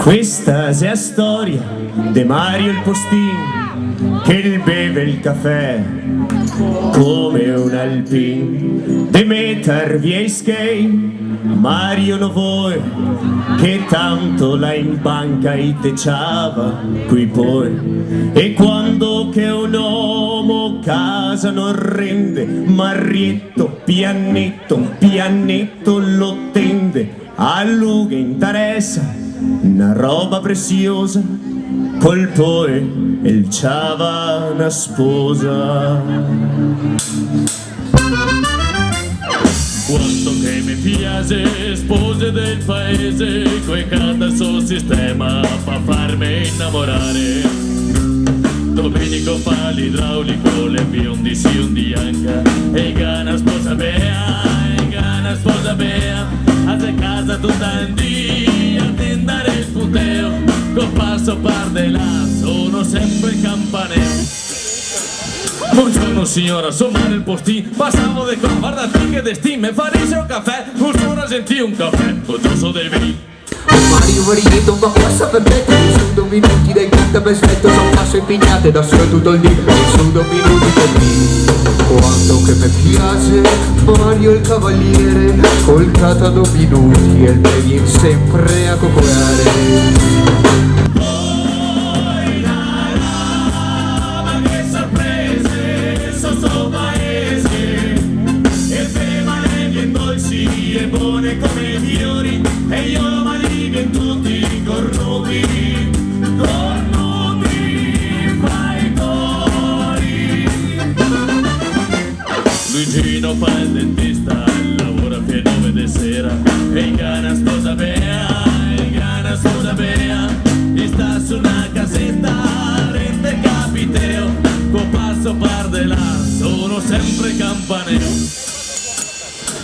Questa è la storia di Mario il postin che beve il caffè come un alpin de metter via i skate. Mario non vuole che tanto la in banca e te ciava qui poi, e quando che un uomo casa non rende, Marietto pianetto lo tende, a lui che interessa una roba preziosa, col poi il ciava una sposa. Quanto che mi piace, spose del paese, coi canta il suo sistema fa farmi innamorare. Domenico fa l'idraulico, le biondi si un bianca, e gana sposa bea, a se casa tutta un dia, a tendere il puteo, con passo par de là, sono sempre campaneo. Buongiorno signora, sono Mario il postin, passavo di qua, guardate che destino, me farisce un caffè, funziona sentì un caffè, con trozo di vino. Mario Marietto ma passa per me, sono 2 minuti dai canta perfetto, non passo impegnate da solo tutto il dì, sono 2 minuti per me. Quanto che mi piace Mario il cavaliere, col cata 2 minuti e me viene sempre a coccolare. E buone come i fiori, e io ma li tutti cornuti, fai cori. Luigino fa il dentista, lavora fino a 9 di sera, e in gana sposa bea, e sta su una casetta, rende capiteo, con passo par de là, sono sempre campaneo.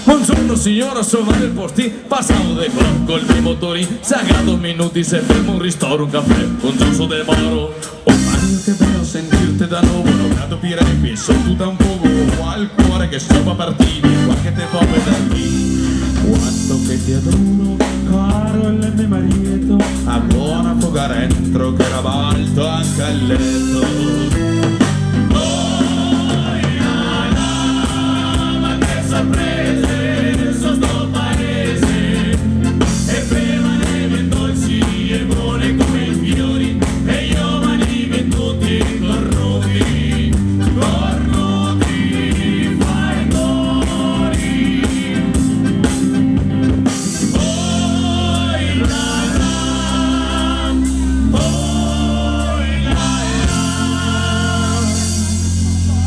Buongiorno signora, sono Mario il postin, passavo di qua col mio motorin, saga 2 minuti se fermo un ristoro, un caffè, un giusto de moro. Oh Mario che bello sentirti da nuovo, non cato pirepi, sono tutta un poco, qua il cuore che sto a partire, qualche tempo per qui. Quanto che ti adoro, caro il Marietto, a buona fuga dentro che era alto anche al letto.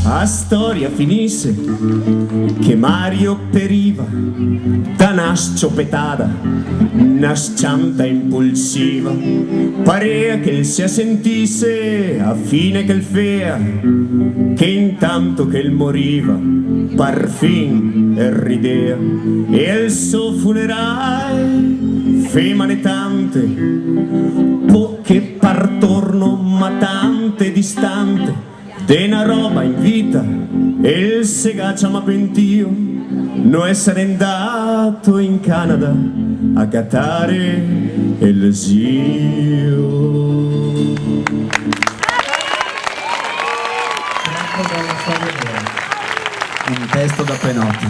La storia finisse che Mario periva da una scioppetata, una scianta impulsiva, parea che si sentisse a fine che il fea, che intanto che il moriva par fin ridea, e il suo funerale femane tante, poche partorno ma tante distante, de una roba in vita e il segaccia ma pentio non essere andato in Canada a cattare il zio. Un testo da Penotti.